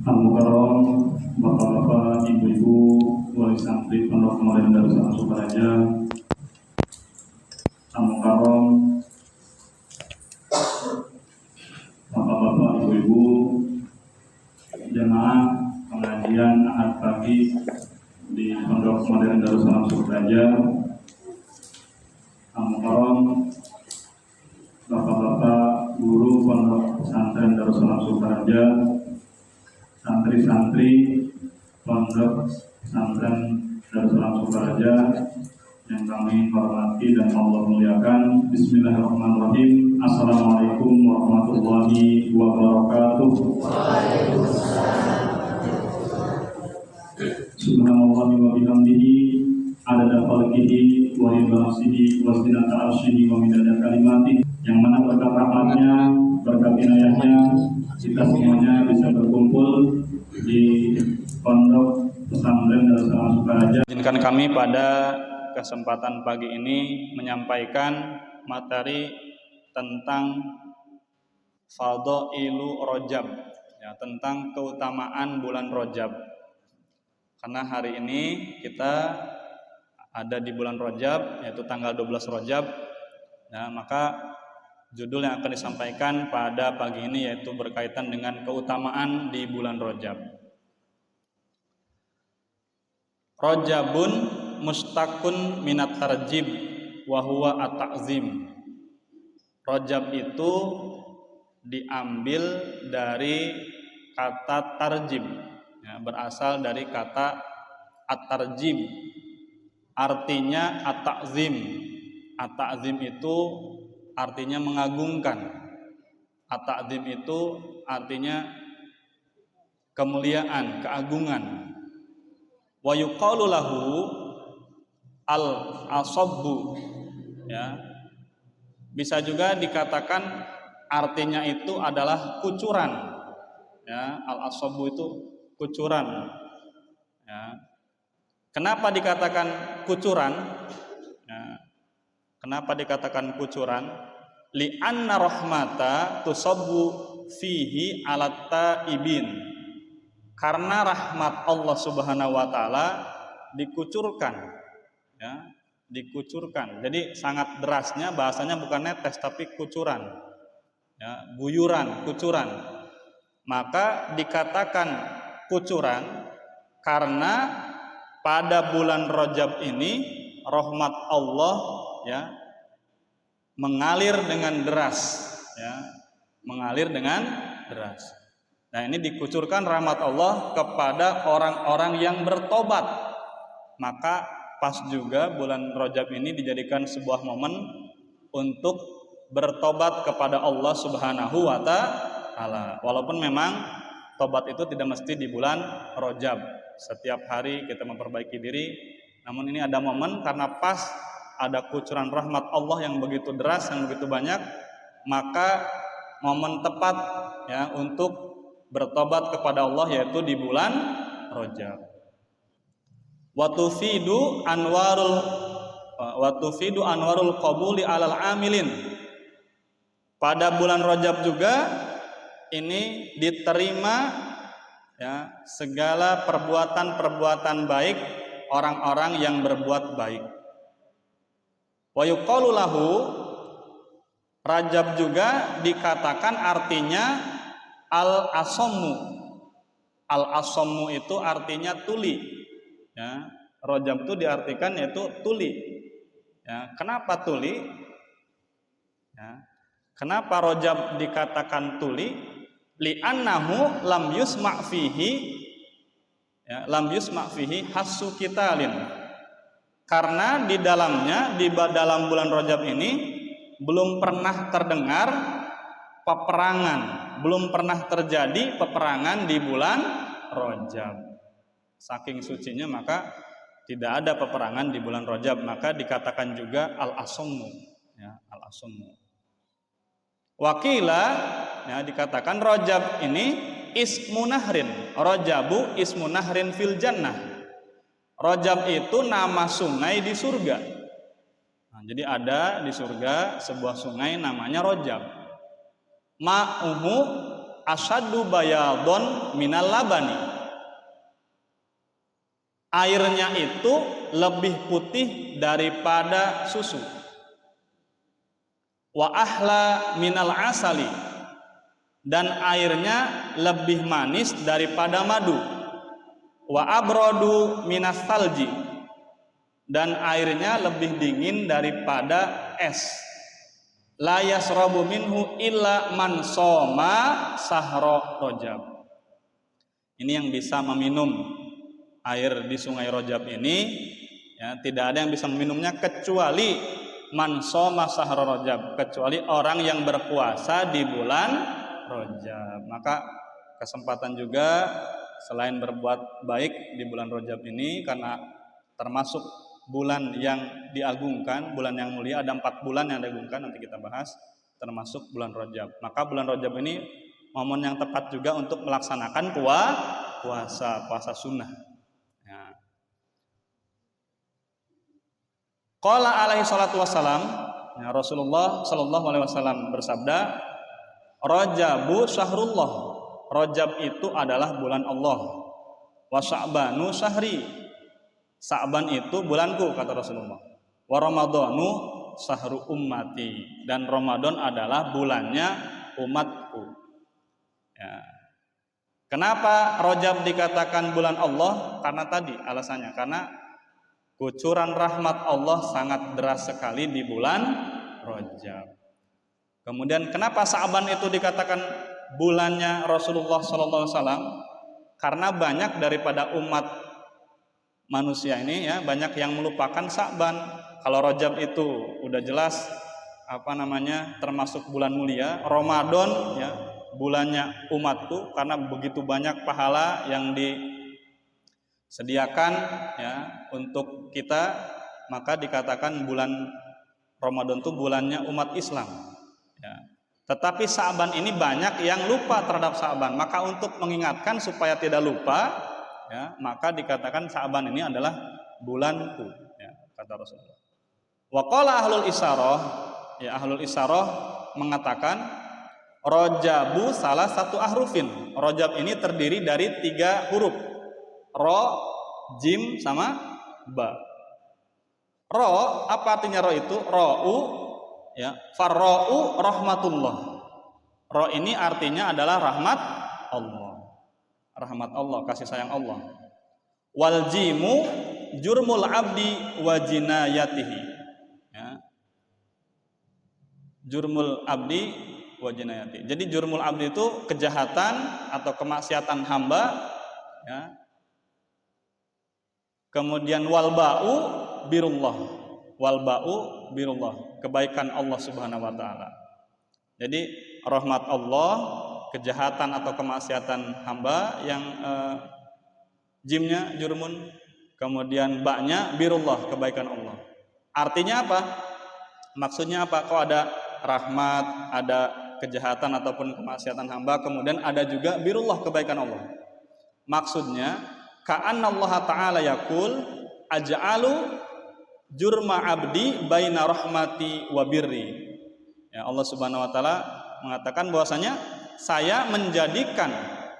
Al-Mukarram, Bapak-bapak, Ibu-ibu, wali santri Pondok Kemarin Darussalam Sukaraja, Al-Mukarram, Bapak-bapak, Ibu-ibu, jemaah pengajian Ahad pagi di Pondok Kemarin Darussalam Sukaraja, Al-Mukarram, Bapak-bapak, guru Pondok Pesantren Darussalam Sukaraja, santri-santri Pondok Pesantren Darussalam Sukaraja yang kami hormati dan Allah muliakan. Bismillahirrahmanirrahim. Assalamualaikum warahmatullahi wabarakatuh. Subhanallah wa bihamdihi adada khalqihi wa ridha nafsihi wa zinata arsyihi wa midada kalimatihi. Yang mana berkat rahmatnya, berkat inayahnya, kita semuanya bisa berkumpul di Pondok Pesantren Darussalam Sukaraja. Izinkan kami pada kesempatan pagi ini menyampaikan materi tentang Fadhailu Rajab, ya, tentang keutamaan bulan Rajab. Karena hari ini kita ada di bulan Rajab, yaitu tanggal 12 Rajab. Nah, maka judul yang akan disampaikan pada pagi ini yaitu berkaitan dengan keutamaan di bulan Rajab. Rajabun mustaqun minat tarjib wa huwa at-ta'zim. Rajab itu diambil dari kata tarjib, ya, berasal dari kata at-tarjib, artinya at-ta'zim. At-ta'zim itu artinya mengagungkan. At-ta'zim itu artinya kemuliaan, keagungan. Wa yuqalu lahu al-asabbu, ya. Bisa juga dikatakan artinya itu adalah kucuran, ya. Al-asabbu itu kucuran, ya. Kenapa dikatakan kucuran? Ya. Kenapa dikatakan kucuran? Li'anna rahmata tusabbu fihi alat taibin. Karena rahmat Allah Subhanahu wa taala dikucurkan, ya, dikucurkan. Jadi sangat derasnya, bahasanya bukan netes tapi kucuran, ya, guyuran, kucuran. Maka dikatakan kucuran karena pada bulan Rajab ini rahmat Allah, ya, mengalir dengan deras, ya, mengalir dengan deras. Nah, ini dikucurkan rahmat Allah kepada orang-orang yang bertobat. Maka pas juga bulan Rajab ini dijadikan sebuah momen untuk bertobat kepada Allah Subhanahu wa taala. Walaupun memang tobat itu tidak mesti di bulan Rajab. Setiap hari kita memperbaiki diri. Namun ini ada momen karena pas ada kucuran rahmat Allah yang begitu deras, yang begitu banyak, maka momen tepat, ya, untuk bertobat kepada Allah yaitu di bulan Rajab. Wa tufidu anwarul qabuli alal amilin. Pada bulan Rajab juga ini diterima, ya, segala perbuatan-perbuatan baik orang-orang yang berbuat baik. Wa yuqalu lahu, Rajab juga dikatakan artinya al-asammu. Al-asammu itu artinya tuli, ya. Rajab itu diartikan yaitu tuli, ya. Kenapa tuli? Ya. Kenapa Rajab dikatakan tuli? Li'annahu lam yusma' fihi, ya, lam yusma' fihi hasu kitalin. Karena di dalamnya, di dalam bulan Rajab ini belum pernah terdengar peperangan, belum pernah terjadi peperangan di bulan Rajab. Saking sucinya maka tidak ada peperangan di bulan Rajab, maka dikatakan juga al-asammu, ya, al-asammu. Wakila, ya, dikatakan Rajab ini ismu nahrin. Rajabu ismu nahrin fil jannah. Rajab itu nama sungai di surga. Nah, Jadi ada di surga sebuah sungai namanya Rajab. Ma'uhu asyaddu bayadun minal labani. Airnya itu lebih putih daripada susu. Wa ahla minal asali. Dan airnya lebih manis daripada madu. Wa abradu minas salji. Dan airnya lebih dingin daripada es. La yasrabu minhu illa man soma sahra Rajab. Ini yang bisa meminum air di sungai Rajab ini, ya, tidak ada yang bisa meminumnya kecuali man soma sahra Rajab, kecuali orang yang berpuasa di bulan Rajab. Maka kesempatan juga selain berbuat baik di bulan Rajab ini, karena termasuk bulan yang diagungkan, bulan yang mulia, ada 4 bulan yang diagungkan, nanti kita bahas, termasuk bulan Rajab. Maka bulan Rajab ini momen yang tepat juga untuk melaksanakan puasa sunnah. Ya. Qala alaihi salatu wassalam, ya, Rasulullah sallallahu alaihi wasallam bersabda, Rajabu syahrullah. Rajab itu adalah bulan Allah. Wa sya'banu syahri. Sa'ban itu bulanku, kata Rasulullah. Wa ramadhanu sahru ummati. Dan Ramadan adalah bulannya umatku. Ya. Kenapa Rajab dikatakan bulan Allah? Karena tadi alasannya, karena kucuran rahmat Allah sangat deras sekali di bulan Rajab. Kemudian kenapa Sa'ban itu dikatakan bulannya Rasulullah SAW? Karena banyak daripada umat manusia ini, ya, banyak yang melupakan Sa'ban. Kalau Rajab itu udah jelas termasuk bulan mulia. Ramadan, ya, bulannya umatku, karena begitu banyak pahala yang disediakan, ya, untuk kita, maka dikatakan bulan Ramadan itu bulannya umat Islam, ya. Tetapi Sa'ban ini banyak yang lupa terhadap Sa'ban. Maka untuk mengingatkan supaya tidak lupa, ya, maka dikatakan Sa'ban ini adalah bulanku, ya, kata Rasulullah. Wa qala ahlul isarah, ya, ahlul isarah mengatakan Rajabu salah satu ahrufin. Rajab ini terdiri dari 3 huruf. Ra, jim, sama ba. Ra, apa artinya ra itu? Ra'u, ya, farra'u rahmatullah. Ra ini artinya adalah rahmat Allah. Rahmat Allah, kasih sayang Allah. Wal jimu jurmul abdi wa jinayatihi, ya. Jurmul abdi wa jinayatihi. Jadi jurmul abdi itu kejahatan atau kemaksiatan hamba, ya. Kemudian wal ba'u birullah. Wal ba'u birullah, kebaikan Allah Subhanahu wa taala. Jadi rahmat Allah, kejahatan atau kemaksiatan hamba yang jimnya jurmun, kemudian ba'nya birullah, kebaikan Allah. Artinya apa? Maksudnya apa? Kok ada rahmat, ada kejahatan ataupun kemaksiatan hamba, kemudian ada juga birullah, kebaikan Allah. Maksudnya ka'anna Allah ta'ala yaqul aj'alu jurma abdi baina rahmati wa birri. Ya, Allah Subhanahu wa taala mengatakan bahwasanya saya menjadikan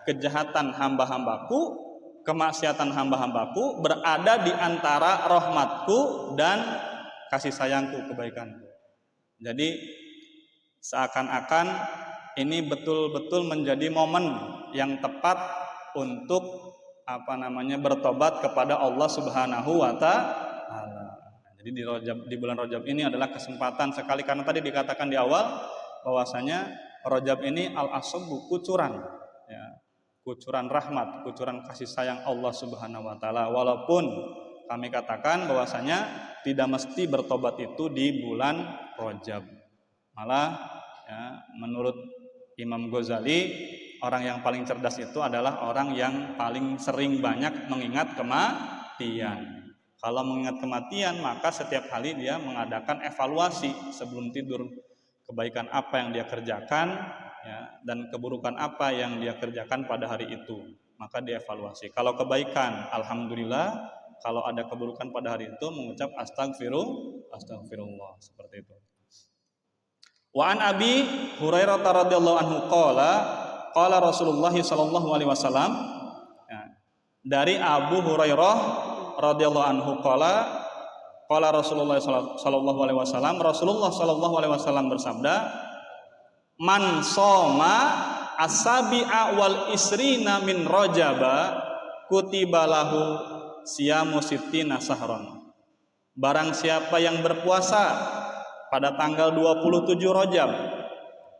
kejahatan hamba-hambaku, kemaksiatan hamba-hambaku berada di antara rahmatku dan kasih sayangku, kebaikanku. Jadi seakan-akan ini betul-betul menjadi momen yang tepat untuk bertobat kepada Allah Subhanahu wa taala. Jadi di bulan Rajab ini adalah kesempatan sekali, karena tadi dikatakan di awal bahwasanya Rajab ini al-asbu, kucuran, ya, kucuran rahmat, kucuran kasih sayang Allah Subhanahu wa taala. Walaupun kami katakan bahwasanya tidak mesti bertobat itu di bulan Rajab. Malah, ya, menurut Imam Ghazali, orang yang paling cerdas itu adalah orang yang paling sering banyak mengingat kematian. Kalau mengingat kematian, maka setiap hari dia mengadakan evaluasi sebelum tidur, kebaikan apa yang dia kerjakan, ya, dan keburukan apa yang dia kerjakan pada hari itu. Maka dievaluasi. Kalau kebaikan, alhamdulillah. Kalau ada keburukan pada hari itu, mengucap Astagfirullah, seperti itu. Wa an Abi Hurairah radhiyallahu anhu qala Rasulullah sallallahu alaihi wasallam. Dari Abu Hurairah radhiyallahu anhu qala Rasulullah sallallahu alaihi wasallam, Rasulullah sallallahu alaihi wasallam bersabda, man shoma asabi'a wal isrina min rajaba kutiba lahu siyamu sittina sahron. Barang siapa yang berpuasa pada tanggal 27 Rajab,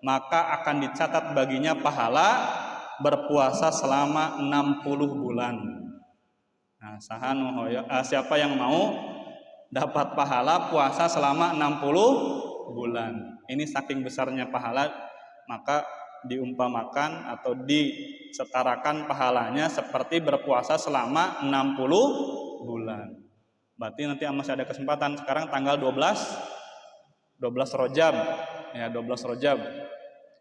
maka akan dicatat baginya pahala berpuasa selama 60 bulan. Nah, siapa yang mau dapat pahala puasa selama 60 bulan. Ini saking besarnya pahala, maka diumpamakan atau disetarakan pahalanya seperti berpuasa selama 60 bulan. Berarti nanti masih ada kesempatan. Sekarang tanggal 12 Rajab ya, 12 Rajab.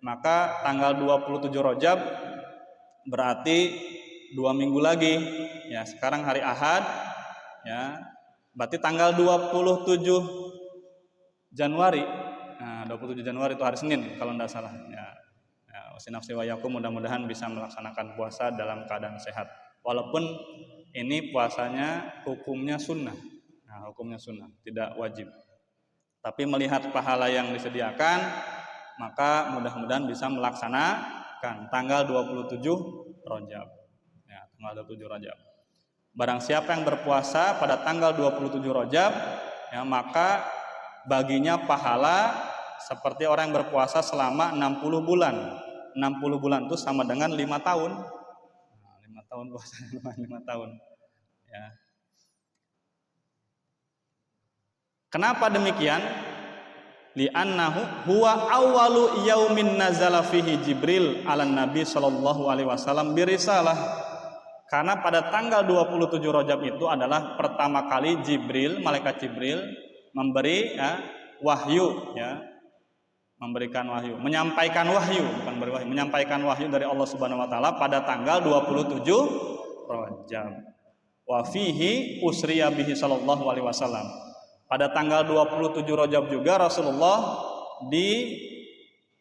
Maka tanggal 27 Rajab berarti 2 minggu lagi ya. Sekarang hari Ahad ya, berarti tanggal 27 Januari. Nah, 27 Januari itu hari Senin kalau tidak salah ya. Nafsi wa yakum, mudah-mudahan bisa melaksanakan puasa dalam keadaan sehat. Walaupun ini puasanya hukumnya sunnah. Nah, hukumnya sunnah, tidak wajib. Tapi melihat pahala yang disediakan, maka mudah-mudahan bisa melaksanakan tanggal 27 Rajab. Ya, tanggal 27 Rajab. Barang siapa yang berpuasa pada tanggal 27 Rajab, ya, maka baginya pahala seperti orang yang berpuasa selama 60 bulan. 60 bulan itu sama dengan 5 tahun. 5 tahun puasanya, 5 tahun. Ya. Kenapa demikian? Li'annahu huwa awwalu yaumin nazala fihi Jibril 'alan Nabi sallallahu alaihi wasallam birisalah. Karena pada tanggal 27 Rajab itu adalah pertama kali Jibril, malaikat Jibril memberi wahyu ya. Memberikan wahyu, menyampaikan wahyu, bukan beri wahyu, menyampaikan wahyu dari Allah Subhanahu wa taala pada tanggal 27 Rajab. Wa fihi usriya bihi sallallahu alaihi wasallam. Pada tanggal 27 Rajab juga Rasulullah di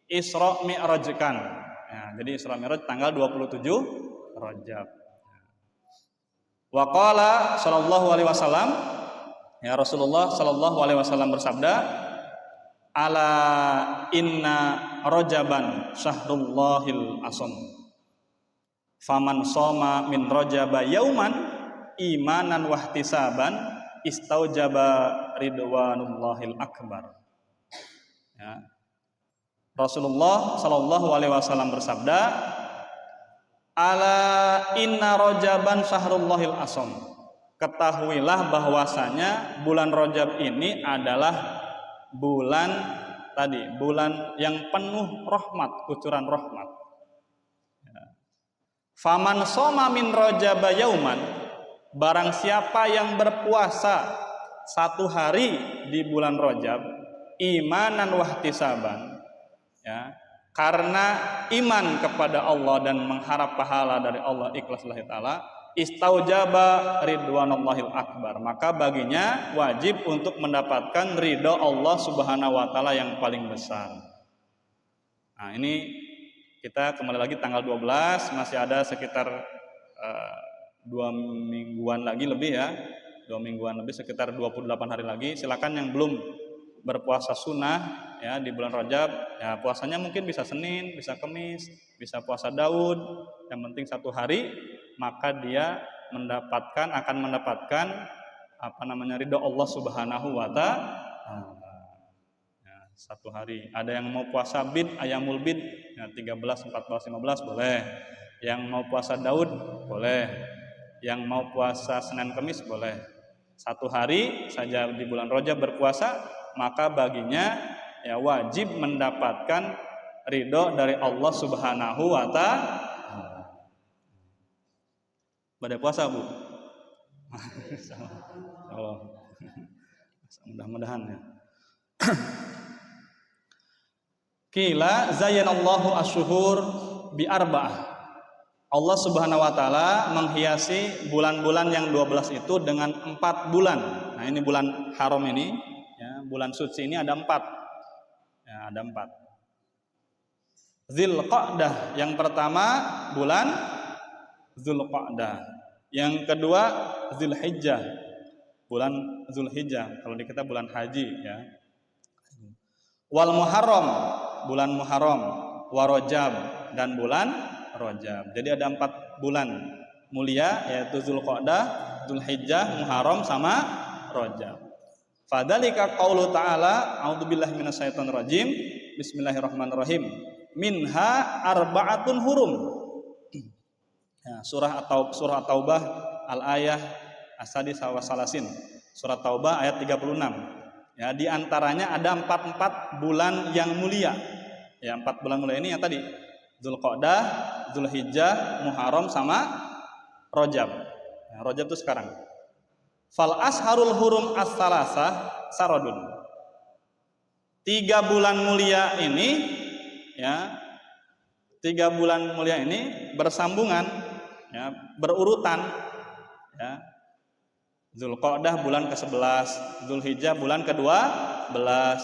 Isra Mi'rajkan. Ya, jadi Isra Mi'raj tanggal 27 Rajab. Wa qala sallallahu alaihi wasallam, ya Rasulullah sallallahu alaihi wasallam bersabda, ala inna Rajaban syahrullahil asam. Faman shoma min Rajaba yauman imanan wahtisaban istaujaba ridwanullahil akbar. Ya. Rasulullah sallallahu alaihi wasallam bersabda, ala inna Rajaban syahrullahil asam. Ketahuilah bahwasanya bulan Rajab ini adalah bulan yang penuh rahmat, kucuran rahmat. Faman shoma min Rajaba yauman, barang siapa yang berpuasa 1 hari di bulan Rajab, imanan wahtisaban, ya, karena iman kepada Allah dan mengharap pahala dari Allah, ikhlas lillahi ta'ala, istaujaba ridwanullahil akbar, maka baginya wajib untuk mendapatkan ridho Allah Subhanahu wa taala yang paling besar. Nah, ini kita kembali lagi tanggal 12, masih ada sekitar 2 mingguan lagi lebih ya. 2 mingguan lebih, sekitar 28 hari lagi. Silakan yang belum berpuasa sunnah ya di bulan Rajab, ya puasanya mungkin bisa Senin, bisa Kamis, bisa puasa Daud, yang penting 1 hari, maka dia akan mendapatkan ridho Allah Subhanahu wa taala. Ya, 1 hari. Ada yang mau puasa bid, ayamul bid, ya 13, 14, 15 boleh. Yang mau puasa Daud boleh. Yang mau puasa Senin Kamis boleh. 1 hari saja di bulan Rajab berpuasa, maka baginya ya wajib mendapatkan ridho dari Allah Subhanahu wa taala. Pada puasa, Bu? Allah. Mudah-mudahan ya. Qila zayyanallahu asyhur bi arba'ah. Allah Subhanahu wa taala menghiasi bulan-bulan yang 12 itu dengan 4 bulan. Nah, ini bulan haram ini ya, bulan suci ini ada 4. Ya, ada 4. Dzulqa'dah, yang pertama bulan Dzulqa'dah. Yang kedua Dzulhijjah, bulan Dzulhijjah. Kalau di kita bulan haji ya. Wal Muharram, bulan Muharram. Wa Rajab, dan bulan Rajab. Jadi ada 4 bulan mulia, yaitu Dzulqa'dah, Dzulhijjah, Muharram sama Rajab. Fadzalika qaulu ta'ala, a'udzubillahi minasyaitonir rajim. Bismillahirrahmanirrahim. Minha arba'atun hurum. Ya, surah Taubah al-ayah as-sadisah wa salasin. Surah Taubah ayat 36. Ya, di antaranya ada 4 bulan yang mulia. Ya, 4 bulan mulia ini yang tadi Dzulqa'dah, Dzulhijjah, Muharram sama Rajab. Ya, Rajab itu sekarang. Fal asharul hurum as-salasah saradun. 3 bulan mulia ini ya, 3 bulan mulia ini bersambungan ya, berurutan ya. Dzulqa'dah bulan ke-11, Dzulhijjah bulan ke-12,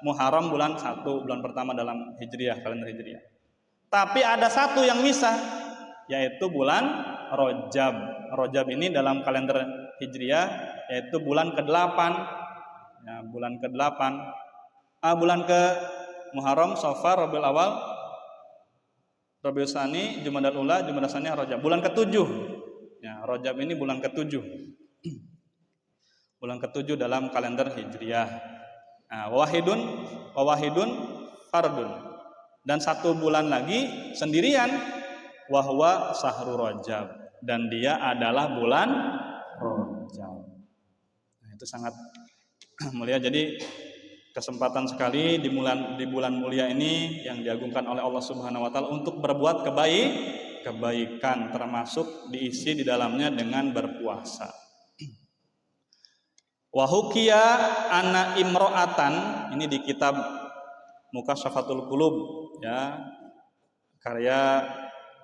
Muharram bulan 1, bulan pertama dalam Hijriah, kalender Hijriah. Tapi ada satu yang misah, yaitu bulan Rajab. Rajab ini dalam kalender Hijriah yaitu bulan ke-8. Ya, bulan ke-8. Bulan ke Muharram, Safar, Rabiul Awal, Rabiul Tsani, Jumadal Ula, Jumadal Tsani, Rajab. Bulan ke-7. Ya, Rajab ini bulan ke-7. Bulan ke-7 dalam kalender Hijriah. Nah, wahidun fardun. Dan 1 bulan lagi sendirian, wahwa sahru Rajab, dan dia adalah bulan Rajab. Nah, itu sangat mulia. Jadi kesempatan sekali di bulan mulia ini yang diagungkan oleh Allah Subhanahu wa taala untuk berbuat kebaikan, termasuk diisi di dalamnya dengan berpuasa. Wa hukiya anna imro'atan, ini di kitab Mukasyafatul Qulub ya, karya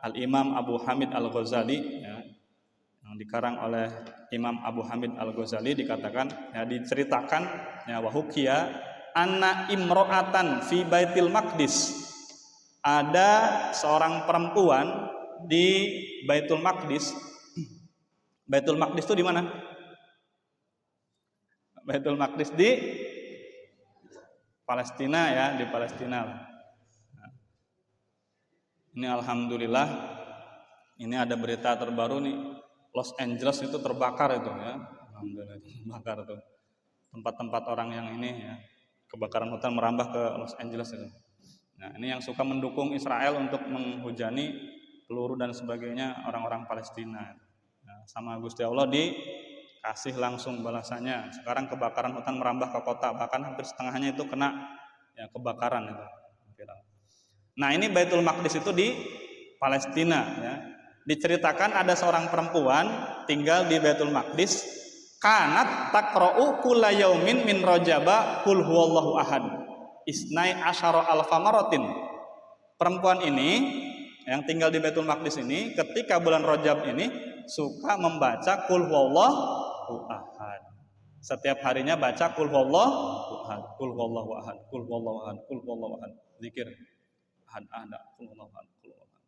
Al-Imam Abu Hamid Al-Ghazali ya, yang dikarang oleh Imam Abu Hamid Al-Ghazali, dikatakan ya, diceritakan ya, wa hukiya anna imro'atan fi Baitul Maqdis, ada seorang perempuan di Baitul Maqdis. Baitul Maqdis itu di mana? Baitul Maqdis di Palestina ya, di Palestina. Ini alhamdulillah, ini ada berita terbaru nih, Los Angeles itu terbakar itu ya. Alhamdulillah terbakar tuh. Tempat-tempat orang yang ini ya, kebakaran hutan merambah ke Los Angeles itu. Nah, ini yang suka mendukung Israel untuk menghujani peluru dan sebagainya orang-orang Palestina. Nah, sama Gusti Allah dikasih langsung balasannya. Sekarang kebakaran hutan merambah ke kota, bahkan hampir setengahnya itu kena ya, kebakaran itu. Nah, ini Baitul Maqdis itu di Palestina ya. Diceritakan ada seorang perempuan tinggal di Baitul Maqdis, kanat taqra'u kulla yaumin min Rajaba qul huwallahu ahad isnai asyara alfa maratin. Perempuan ini yang tinggal di Baitul Maqdis ini ketika bulan Rajab ini suka membaca qul huwallahu ahad. Setiap harinya baca qul huwallahu ahad, qul huwallahu ahad, qul huwallahu ahad, qul huwallahu ahad. Zikir ahad ahad, qul huwallahu ahad, qul huwallahu ahad.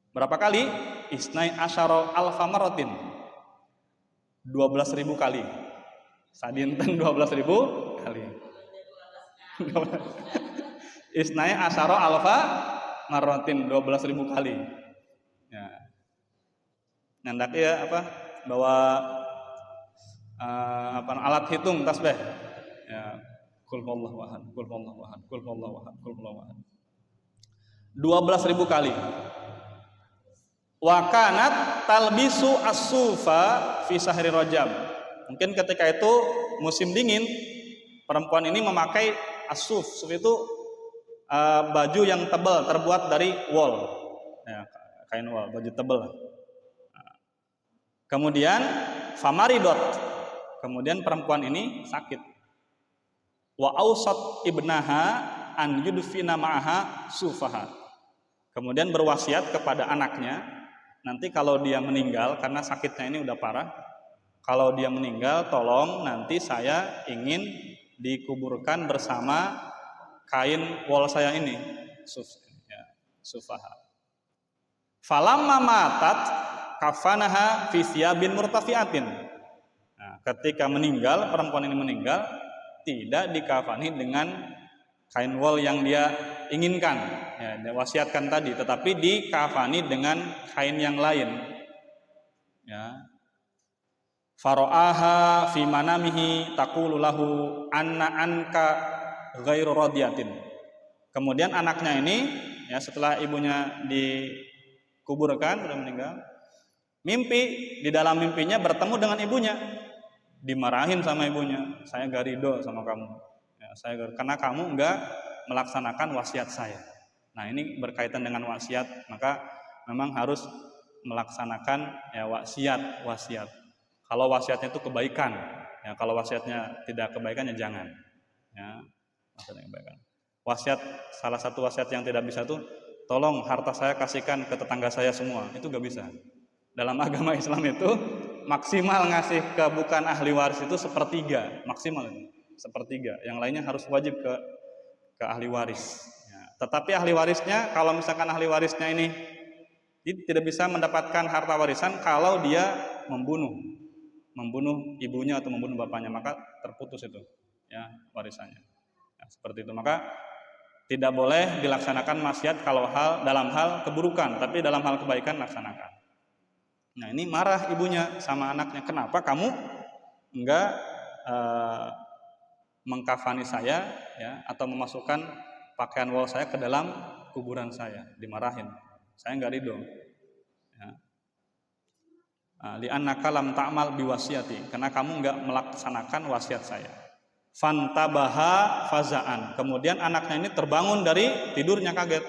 Berapa kali? Isnai asyara alfa maratin. 12.000 kali. Sadinten 12.000 kali. Isnai asyara alfa maratin, 12.000 kali. Ya. Nyandak ya apa? Bawa alat hitung tasbih. Ya, qul huwallahu ahad, qul huwallahu ahad, qul huwallahu ahad, qul huwallahu ahad. 12.000 kali. Wa kanat talbisu as-sufa fi sahri Rajab. Mungkin ketika itu musim dingin, perempuan ini memakai as-suf. Suf itu baju yang tebal terbuat dari wool. Ya, kain wool, baju tebal. Kemudian famaridot. Kemudian perempuan ini sakit. Wa ausat ibnaha an yudfina ma'aha sufaha. Kemudian berwasiat kepada anaknya, nanti kalau dia meninggal, karena sakitnya ini udah parah, kalau dia meninggal tolong nanti saya ingin dikuburkan bersama kain wol saya ini, sufaha. Falamma matat kafanaha fi siyabin murtafiatin. Nah, ketika meninggal, perempuan ini meninggal, tidak dikafani dengan kain wol yang dia inginkan, ya, dia wasiatkan tadi, tetapi dikafani dengan kain yang lain. Ya. Faro'aha fi manamihi taqulu lahu anna anka ghairu radiyatin. Kemudian anaknya ini, ya, setelah ibunya dikuburkan sudah meninggal, mimpi, di dalam mimpinya bertemu dengan ibunya, dimarahin sama ibunya, saya gak ridho sama kamu, ya, karena kamu enggak melaksanakan wasiat saya. Nah, ini berkaitan dengan wasiat, maka memang harus melaksanakan, ya, wasiat. Kalau wasiatnya itu kebaikan, ya, kalau wasiatnya tidak kebaikan, ya jangan, ya, wasiatnya kebaikan. Wasiat, salah satu wasiat yang tidak bisa tuh, tolong harta saya kasihkan ke tetangga saya semua, itu gak bisa. Dalam agama Islam itu maksimal ngasih ke bukan ahli waris itu sepertiga, maksimal itu sepertiga. Yang lainnya harus wajib ke ahli waris. Ya. Tetapi ahli warisnya, kalau misalkan ahli warisnya ini tidak bisa mendapatkan harta warisan kalau dia membunuh ibunya atau membunuh bapaknya, maka terputus itu, ya, warisannya. Ya, seperti itu. Maka tidak boleh dilaksanakan maksiat kalau dalam hal keburukan, tapi dalam hal kebaikan laksanakan. Nah, ini marah ibunya sama anaknya, kenapa kamu enggak mengkafani saya, ya, atau memasukkan pakaian wol saya ke dalam kuburan saya? Dimarahin, saya enggak ridho. Ya. Li'annaka lam ta'mal biwasiyati, karena kamu enggak melaksanakan wasiat saya. Fantabaha faza'an, kemudian anaknya ini terbangun dari tidurnya kaget.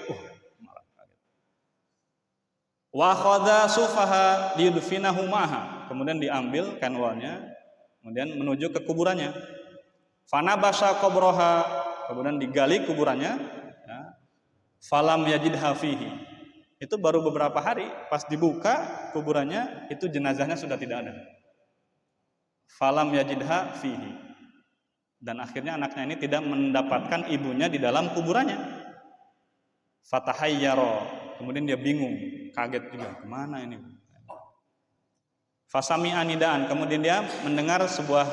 Wa khadha sufaha liyudfinahu maha, kemudian diambil kain wolnya, kemudian menuju ke kuburannya. Fanabasha qabraha, kemudian digali kuburannya, ya. Falam yajidha fihi, itu baru beberapa hari, pas dibuka kuburannya, itu jenazahnya sudah tidak ada. Falam yajidha fihi, dan akhirnya anaknya ini tidak mendapatkan ibunya di dalam kuburannya. Fatahayyaro, kemudian dia bingung, kaget juga, kemana ini? Fasami'a nidaan, kemudian dia mendengar sebuah,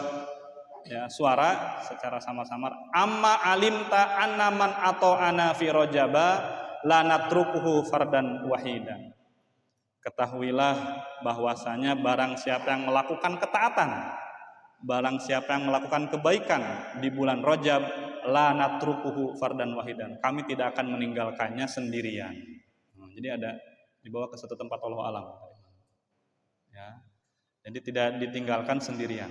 ya, suara secara samar-samar. Amma alimta annaman atau ana fi rajaba la natrukuhu fardan wahidan. Ketahuilah bahwasanya barang siapa yang melakukan ketaatan, barang siapa yang melakukan kebaikan di bulan Rajab, la natrukuhu fardan wahidan, kami tidak akan meninggalkannya sendirian. Jadi ada dibawa ke satu tempat, Allah alam, ya. Jadi tidak ditinggalkan sendirian.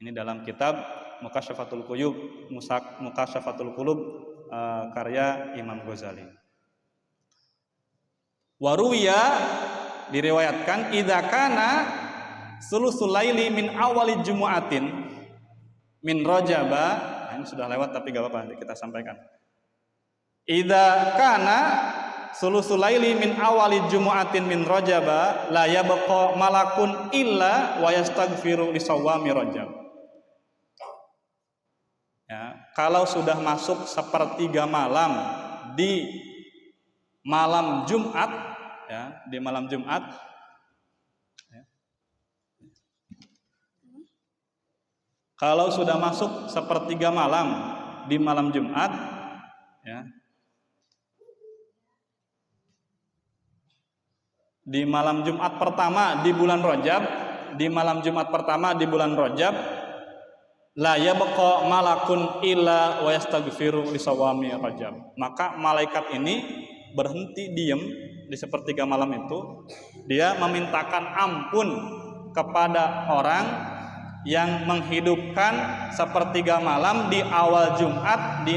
Ini dalam kitab Mukasyafatul Qulub karya Imam Ghazali. Waruwiya, diriwayatkan, idza kana sulusul laili min awali jumu'atin min rajaba, ini sudah lewat tapi gak apa-apa, kita sampaikan. Idza kana sulusul laili min awali jumu'atin min rajaba la yabqa malakun illa wa yastaghfiru li sawami rajab. Ya, kalau sudah masuk sepertiga malam di malam Jumat, ya, di malam Jumat, ya. Kalau sudah masuk sepertiga malam di malam Jumat, ya, di malam Jumat pertama di bulan Rajab, di malam Jumat pertama di bulan Rajab, la yabqa malakun illa wa yastaghfiru li sawami Rajab, maka malaikat ini berhenti diam di sepertiga malam itu, dia memintakan ampun kepada orang yang menghidupkan sepertiga malam di awal Jumat, di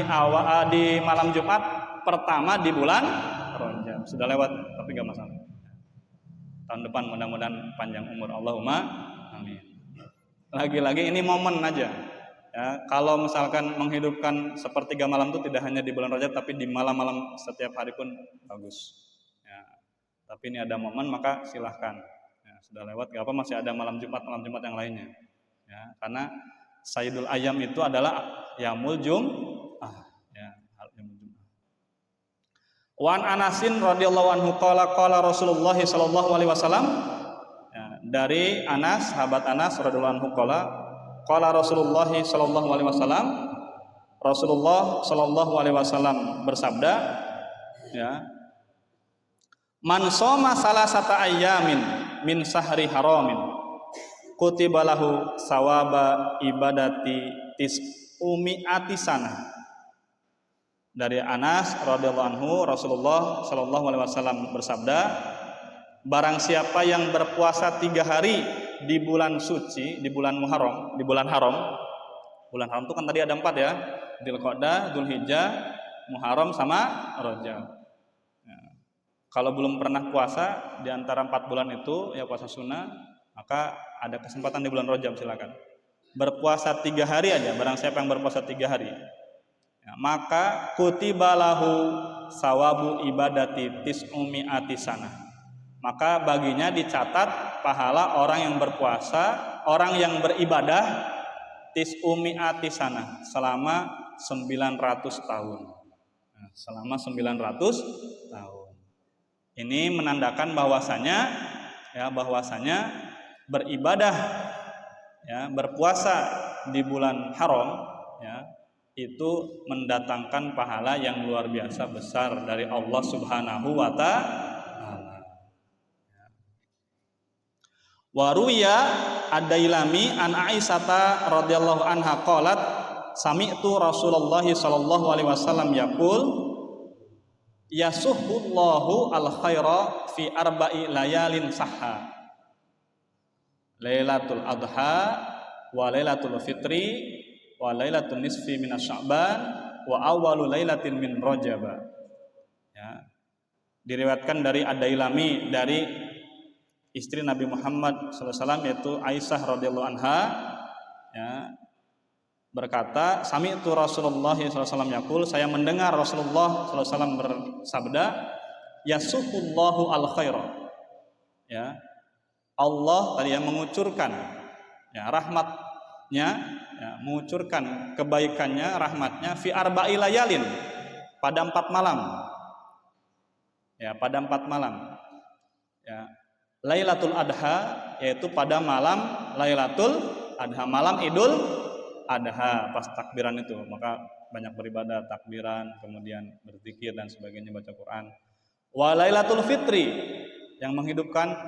malam Jumat pertama di bulan Rajab. Sudah lewat tapi gak masalah. Tahun depan mudah-mudahan panjang umur, Allahumma amin. Lagi-lagi ini momen aja, ya. Kalau misalkan menghidupkan sepertiga malam itu tidak hanya di bulan Rajab, tapi di malam-malam setiap hari pun bagus, ya. Tapi ini ada momen, maka silahkan, ya. Sudah lewat gak apa, masih ada malam Jumat yang lainnya, ya. Karena Sayyidul Ayyam itu adalah yaumul jum'ah, ya, yaumul jum'ah. Wa an Anasin radhiyallahu anhu qala Rasulullah sallallahu alaihi wasallam, ya, dari Anas, sahabat Anas radhiyallahu anhu qala Rasulullah sallallahu alaihi wasallam, Rasulullah sallallahu alaihi wasallam bersabda, ya, man shoma salasata ayyamin min sahri haramin kutibalahu sawaba ibadati tis'umi'ati sana. Dari Anas radhiyallahu anhu, Rasulullah sallallahu alaihi wasallam bersabda, barang siapa yang berpuasa 3 hari di bulan suci, di bulan Muharram, di bulan haram. Bulan haram itu kan tadi ada 4 ya, Dzulqa'dah, Dzulhijjah, Muharram sama Rajab. Ya. Kalau belum pernah puasa di antara 4 bulan itu, ya puasa sunnah, maka ada kesempatan di bulan Rajab, silakan. Berpuasa 3 hari aja, barang siapa yang berpuasa 3 hari. Ya, maka kutibalahu sawabu ibadati tis'umi'ati sana. Maka baginya dicatat pahala orang yang berpuasa, orang yang beribadah tis'umi'ati sana selama 900 tahun. Nah, selama 900 tahun. Ini menandakan bahwasanya, ya, beribadah, ya, berpuasa di bulan haram, ya, itu mendatangkan pahala yang luar biasa besar dari Allah Subhanahu wa ta'ala. Wa ruya ad-Dailami an Aisyah radhiyallahu anha qalat sami'tu Rasulullah sallallahu alaihi wasallam yaqul yasuhullahu al-khaira fi arba'i layalin sahha, Lailatul Adha wa Lailatul Fitri wa Lailatul Nisfi min Sya'ban wa awwalu lailatin min Rajab. Ya. Diriwayatkan dari Ad-Dailami dari istri Nabi Muhammad SAW, yaitu Aisyah radhiyallahu anha, ya, berkata, sami'tu Rasulullah SAW yaqul, saya mendengar Rasulullah SAW bersabda, yasuhullahu al-khaira, ya, Allah tadi yang mengucurkan, ya, rahmatnya, ya, mengucurkan kebaikannya, rahmatnya fi arba'i layalin, pada 4 malam, ya, pada 4 malam, ya, Lailatul Adha, yaitu pada malam Lailatul Adha, malam Idul Adha, pas takbiran itu, maka banyak beribadah, takbiran, kemudian berzikir dan sebagainya, baca Quran. Wa Lailatul Fitri, yang menghidupkan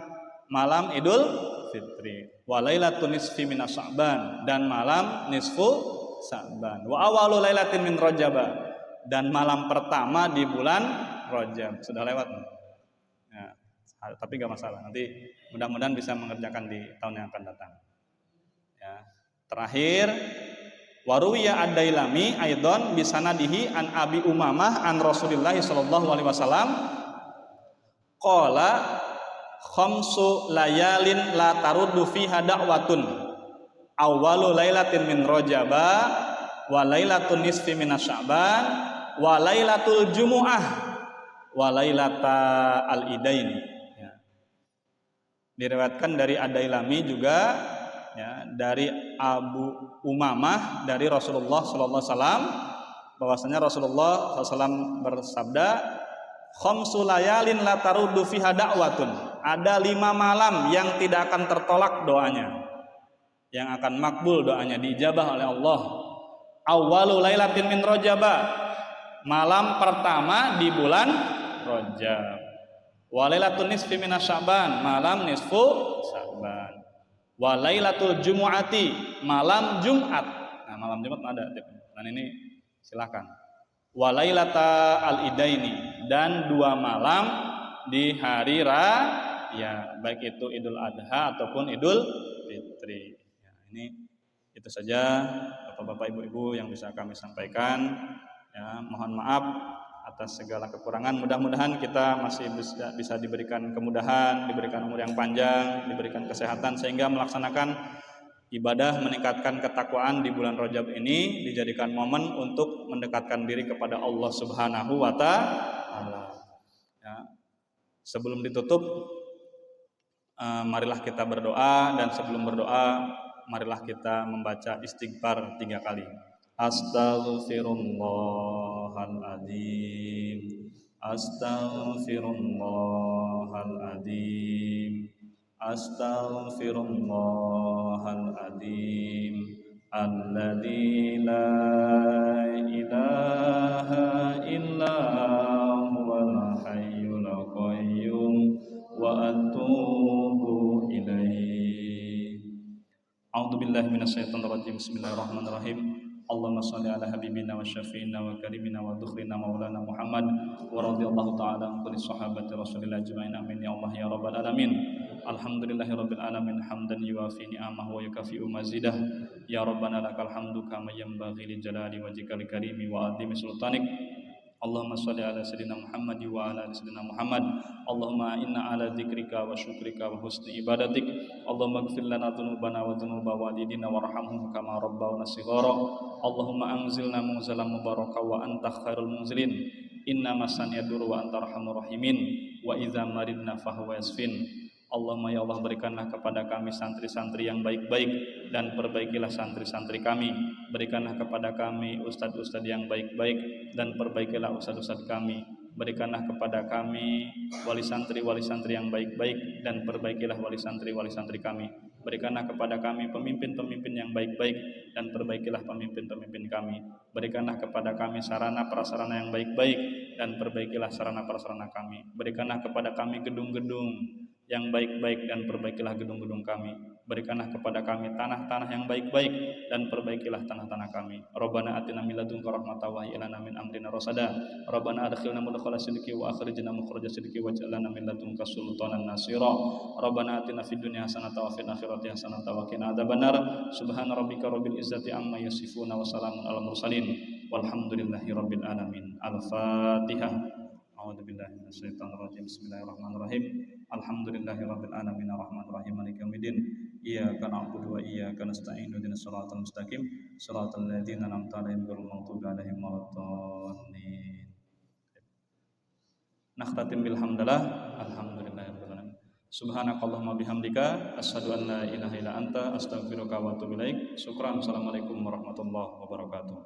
malam Idul Fitri. Wa Lailatul Nisfi min Sya'ban, dan malam nisfu Sya'ban. Wa awwalu lailatin min Rajab, dan malam pertama di bulan Rajab. Sudah lewat. Ya, tapi gak masalah. Nanti mudah-mudahan bisa mengerjakan di tahun yang akan datang. Ya. Terakhir, waruwiya ad-Dailami aidon bisanadihi an Abi Umamah an Rasulillah sallallahu alaihi wasallam qala khamsu layalin la taruddu fiha da'watun awwalu lailatin min Rajaba wa lailatun nisfi min Sya'ban wa lailatul jumu'ah wa lailata al-idaini. Ya. Diriwayatkan dari Ad-Dailami juga, ya, dari Abu Umamah dari Rasulullah sallallahu alaihi wasallam, bahwasanya Rasulullah SAW bersabda, khamsu layalin la taruddu fiha da'watun, ada 5 malam yang tidak akan tertolak doanya, yang akan makbul doanya, diijabah oleh Allah. Awwalu lailatin min Rajaba, malam pertama di bulan Rajab. Wa lailatul nisfi min Sya'ban, malam nisfu Sya'ban. Wa lailatul jumu'ati, malam Jumat. Nah, malam Jumat ada, dan ini silakan. Wa lailata al-idaini, dan 2 malam di hari raya, baik itu Idul Adha ataupun Idul Fitri. Ya, ini itu saja Bapak-bapak, Ibu-ibu yang bisa kami sampaikan. Ya, mohon maaf atas segala kekurangan. Mudah-mudahan kita masih bisa diberikan kemudahan, diberikan umur yang panjang, diberikan kesehatan, sehingga melaksanakan ibadah meningkatkan ketakwaan di bulan Rajab ini dijadikan momen untuk mendekatkan diri kepada Allah Subhanahu wa ta'ala. Ya. Sebelum ditutup, marilah kita berdoa, dan sebelum berdoa marilah kita membaca istighfar 3 kali. Astaghfirullahaladzim, astaghfirullahaladzim, astaghfirullahaladzim, alladzi la ilaha illa huwal hayyul qayyum wa atubu ilaih. A'udzubillahi minasyaitonir rajim. Bismillahirrahmanirrahim. Allahumma shalli ala habibina wa syafi'ina wa karimina wa dukhrina maulana Muhammad wa radhiyallahu ta'ala an kulli sahabati Rasulillah ajma'in. Amin ya Allah ya rabbal alamin. Alhamdulillahi rabbil alamin hamdan yuwafi ni'amahu wa yukafi'u mazidah. Ya rabbana lakal hamdu kama yanbaghi li jalali wajhikal karimi wa azimi sultanik. Allahumma shalli ala sayyidina Muhammad wa ala ali sayyidina Muhammad. Allahumma inna ala dzikrika wa syukrika wa husni ibadatik. Allahumma ighfir lana dzunubana wa dzunuba walidina warhamhum kama rabbawna shighara. Allahumma anzilna munzalan mubaraka wa anta khairul munzilin. Inna masaniya dur wa anta arhamur rahimin. Wa idza maridna fahuwa yasfin. Allahumma ya Allah, berikanlah kepada kami santri-santri yang baik-baik dan perbaikilah santri-santri kami. Berikanlah kepada kami ustadz-ustadz yang baik-baik dan perbaikilah ustadz-ustadz kami. Berikanlah kepada kami wali santri yang baik-baik dan perbaikilah wali santri kami. Berikanlah kepada kami pemimpin-pemimpin yang baik-baik dan perbaikilah pemimpin-pemimpin kami. Berikanlah kepada kami sarana prasarana yang baik-baik dan perbaikilah sarana prasarana kami. Berikanlah kepada kami gedung-gedung yang baik-baik dan perbaikilah gedung-gedung kami. Berikanlah kepada kami tanah-tanah yang baik-baik dan perbaikilah tanah-tanah kami. Rabbana atina min ladunka rahmatan wa hab lana min amrina rasada. Rabbana adkhilna mudkhala sidqi wa akhrijna mukhraja sidqi waj'alna min ladunka sultanan nasira. Rabbana atina fid dunya hasanatan wa fil akhirati hasanatan wa qina adzabannar. Subhana rabbika rabbil izzati amma yasifun wa salamun alal mursalin walhamdulillahi rabbil alamin. Al-Fatihah. A'udzubillahi minasyaitonir rajim. Bismillahirrahmanirrahim. Alhamdulillahirabbil alamin arrahmanir rahim maliki yaumiddin. Iyyaka na'budu wa iyyaka nasta'in. Ihdinas siratal mustaqim. Shiratal ladzina an'amta 'alaihim ghairil maghdubi 'alaihim waladdallin. Nakhtatim bil hamdalah. Alhamdulillahirabbil alamin. Subhanakallahumma bihamdika asyhadu an la ilaha illa anta astaghfiruka wa atubu ilaik. Syukran. Assalamualaikum warahmatullahi wabarakatuh.